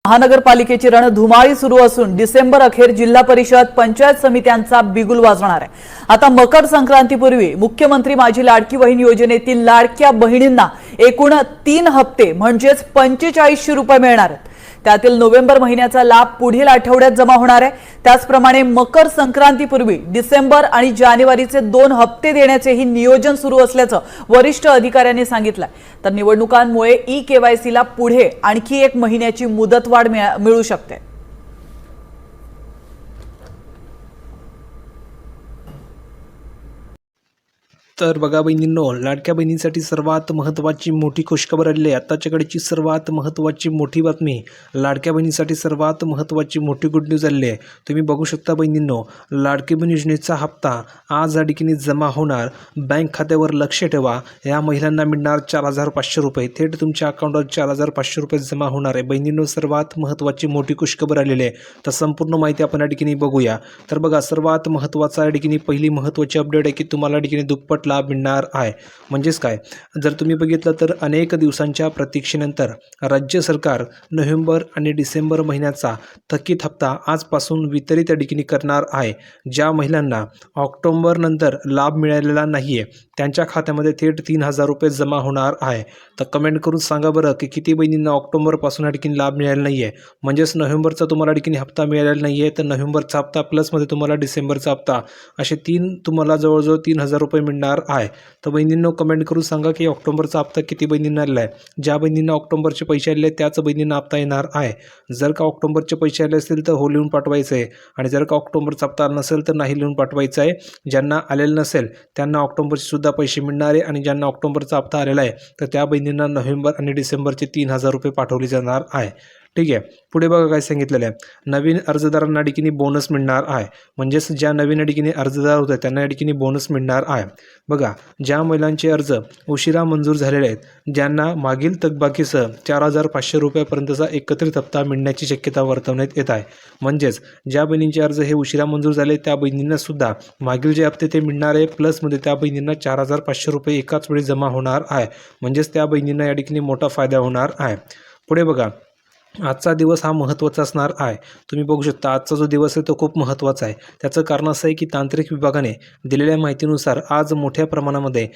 महानगरपालिकेची रणधुमाळी सुरू असून डिसेंबर अखेर जिल्हा परिषद पंचायत समित्यांचा बिगुल वाजणार आहे। आता मकर संक्रांतीपूर्वी मुख्यमंत्री माझी लाडकी बहीण योजनेतील लाडक्या बहिणींना एकूण 3 हप्ते म्हणजेच 4500 रुपये मिळणार आहेत। त्यातील नोव्हेंबर महिन्याचा लाभ पुढील आठवड्यात जमा होणार आहे। त्याचप्रमाणे मकर संक्रांतीपूर्वी डिसेंबर आणि जानेवारीचे 2 हप्ते देण्याचेही नियोजन सुरू असल्याचं वरिष्ठ अधिकाऱ्यांनी सांगितलं। तर निवडणुकांमुळे ई-केवायसी ला पुढे आणखी 1 महिन्याची मुदतवाढ मिळू शकते। तर बघा बहिणींनो, लाडक्या बहिणींसाठी सर्वात महत्त्वाची मोठी खुशखबर आली आहे। आताच्या घडीची सर्वात महत्त्वाची मोठी बातमी, लाडक्या बहिणीसाठी सर्वात महत्त्वाची मोठी गुड न्यूज आली आहे। तुम्ही बघू शकता बहिणींनो, लाडकी बहीण योजनेचा हप्ता आज या ठिकाणी जमा होणार। बँक खात्यावर लक्ष ठेवा, या महिलांना मिळणार 4500 रुपये, थेट तुमच्या अकाउंटवर 4500 रुपये जमा होणार आहे। बहिणींनो, सर्वात महत्त्वाची मोठी खुशखबर आलेली आहे। तर संपूर्ण माहिती आपण या ठिकाणी बघूया। तर बघा, सर्वात महत्त्वाचा या ठिकाणी पहिली महत्त्वाची अपडेट आहे की तुम्हाला या ठिकाणी दुप्पट लाभ मिळणार आहे। म्हणजेच काय, जर तुम्ही बघितलं तर अनेक दिवसांच्या प्रतीक्षेनंतर राज्य सरकार नोव्हेंबर आणि डिसेंबर महिन्याचा थकीत हप्ता आजपासून वितरित या ठिकाणी करणार आहे। ज्या महिलांना ऑक्टोबर नंतर लाभ मिळालेला नाहीये त्यांच्या खात्यामध्ये थेट 3000 रुपये जमा होणार आहे। तर कमेंट करून सांगा बरं की किती बहिणींना ऑक्टोबर पासून या ठिकाणी लाभ मिळालेला नाहीये। म्हणजेच नोव्हेंबरचा तुम्हाला या ठिकाणी हप्ता मिळालेला नाहीये, तर नोव्हेंबरचा हप्ता प्लस मध्ये तुम्हाला डिसेंबरचा हप्ता, असे 3 तुम्हाला जवळजवळ 3000 रुपये मिळणार आहे। तर बहिणींनो, कमेंट करून सांगा की ऑक्टोबरचा हप्ता किती बहिणींना आलेला आहे। ज्या बहिणींना ऑक्टोबरचे पैसे आले त्याच बहिणींना हप्ता येणार आहे। जर का ऑक्टोबरचे पैसे आले असतील तर हो लिहून पाठवायचं आहे, आणि जर का ऑक्टोबरचा हप्ता नसेल तर नाही लिहून पाठवायचं आहे। ज्यांना आलेलं नसेल त्यांना ऑक्टोबरचे सुद्धा पैसे मिळणार आहे, आणि ज्यांना ऑक्टोबरचा हप्ता आलेला आहे तर त्या बहिणींना नोव्हेंबर आणि डिसेंबरचे 3000 रुपये पाठवले जाणार आहे। ठीक आहे, पुढे बघा काय सांगितलेलं आहे। नवीन अर्जदारांना ठिकाणी बोनस मिळणार आहे। म्हणजेच ज्या नवीन ठिकाणी अर्जदार होते त्यांना या ठिकाणी बोनस मिळणार आहे। बघा, ज्या महिलांचे अर्ज उशिरा मंजूर झालेले आहेत, ज्यांना मागील थकबाकीसह 4500 रुपयापर्यंतचा एकत्रित हप्ता मिळण्याची शक्यता वर्तवण्यात येत आहे। म्हणजेच ज्या बहिणींचे अर्ज हे उशिरा मंजूर झाले त्या बहिणींना सुद्धा मागील जे हप्ते ते मिळणार आहे, प्लसमध्ये त्या बहिणींना 4500 रुपये एकाच वेळी जमा होणार आहे। म्हणजेच त्या बहिणींना या ठिकाणी मोठा फायदा होणार आहे। पुढे बघा, आजचा दिवस हा महत्त्वाचा असणार आहे। तुम्ही बघू शकता आजचा जो दिवस आहे तो खूप महत्त्वाचा आहे। त्याचं कारण असं आहे की तांत्रिक विभागाने दिलेल्या माहितीनुसार आज मोठ्या प्रमाणामध्ये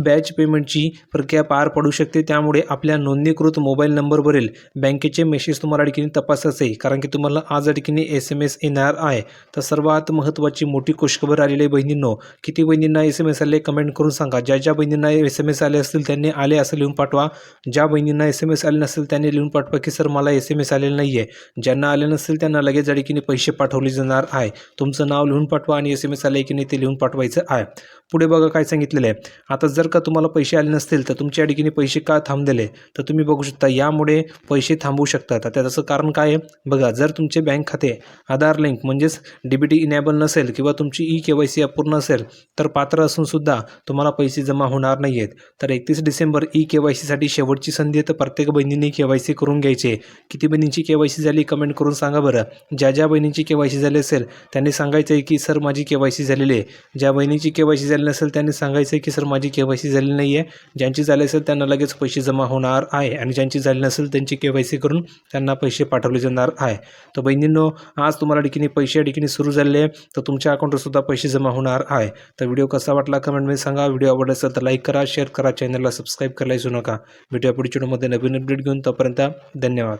बॅच पेमेंटची प्रक्रिया पार पडू शकते। त्यामुळे आपल्या नोंदणीकृत मोबाईल नंबरवरील बँकेचे मेसेज तुम्हाला ठिकाणी तपासायचे आहे, कारण की तुम्हाला आज या ठिकाणी SMS येणार आहे। तर सर्वात महत्त्वाची मोठी खुशखबर आलेली आहे बहिणींनो। किती बहिणींना SMS आले कमेंट करून सांगा। ज्या बहिणींना SMS आले असतील त्यांनी आले असं लिहून पाठवा। ज्या बहिणींना SMS आले नसेल त्यांनी लिहून पाठवा की सर मला SMS आलेलं नाहीये। ज्यांना आले नसेल त्यांना लगेच या ठिकाणी पैसे पाठवले जाणार आहे। तुमचं नाव लिहून पाठवा आणि SMS आले की नाही ते लिहून पाठवायचं आहे। पुढे बघा काय सांगितलेलं आहे। आता जर का तुम्हाला पैसे आले नसतील तर तुमच्या या ठिकाणी पैसे का थांबलेले, तर तुम्ही बघू शकता यामुळे पैसे थांबू शकतात। आता त्याचं कारण काय आहे बघा, जर तुमचे बँक खाते आधार लिंक म्हणजेच DBT इनेबल नसेल किंवा तुमची ई-केवायसी अपूर्ण असेल तर पात्र असून सुद्धा तुम्हाला पैसे जमा होणार नाहीयेत। तर 31 डिसेंबर ई-केवायसी साठी शेवटची संधी आहे। तर प्रत्येक बहिणींनी केवायसी करून घ्यायचे। किती बहिणींची केवायसी झाली कमेंट करून सांगा बरं। ज्या बहिणींची केवायसी झाली असेल त्यांनी सांगायचं आहे की सर माझी केवायसी झालेली आहे। ज्या बहिणीची केवायसी झाली नसेल त्यांनी सांगायचं आहे की सर माझी केवायसी झालेली नाही आहे। ज्यांची झाली असेल त्यांना लगेच पैसे जमा होणार आहे, आणि ज्यांची झाली नसेल त्यांची केवायसी करून त्यांना पैसे पाठवले जाणार आहे। तर बहिणींनो, आज तुम्हाला ठिकाणी पैसे ठिकाणी सुरू झाले आहे, तर तुमच्या अकाउंटवर सुद्धा पैसे जमा होणार आहे। तर व्हिडिओ कसा वाटला कमेंटमध्ये सांगा। व्हिडिओ आवडला असेल तर लाईक करा, शेअर करा, चॅनलला सबस्क्राईब करायला विसरू नका। भेटूया पुढच्या व्हिडिओमध्ये नवीन अपडेट घेऊन। तोपर्यंत धन्यवाद।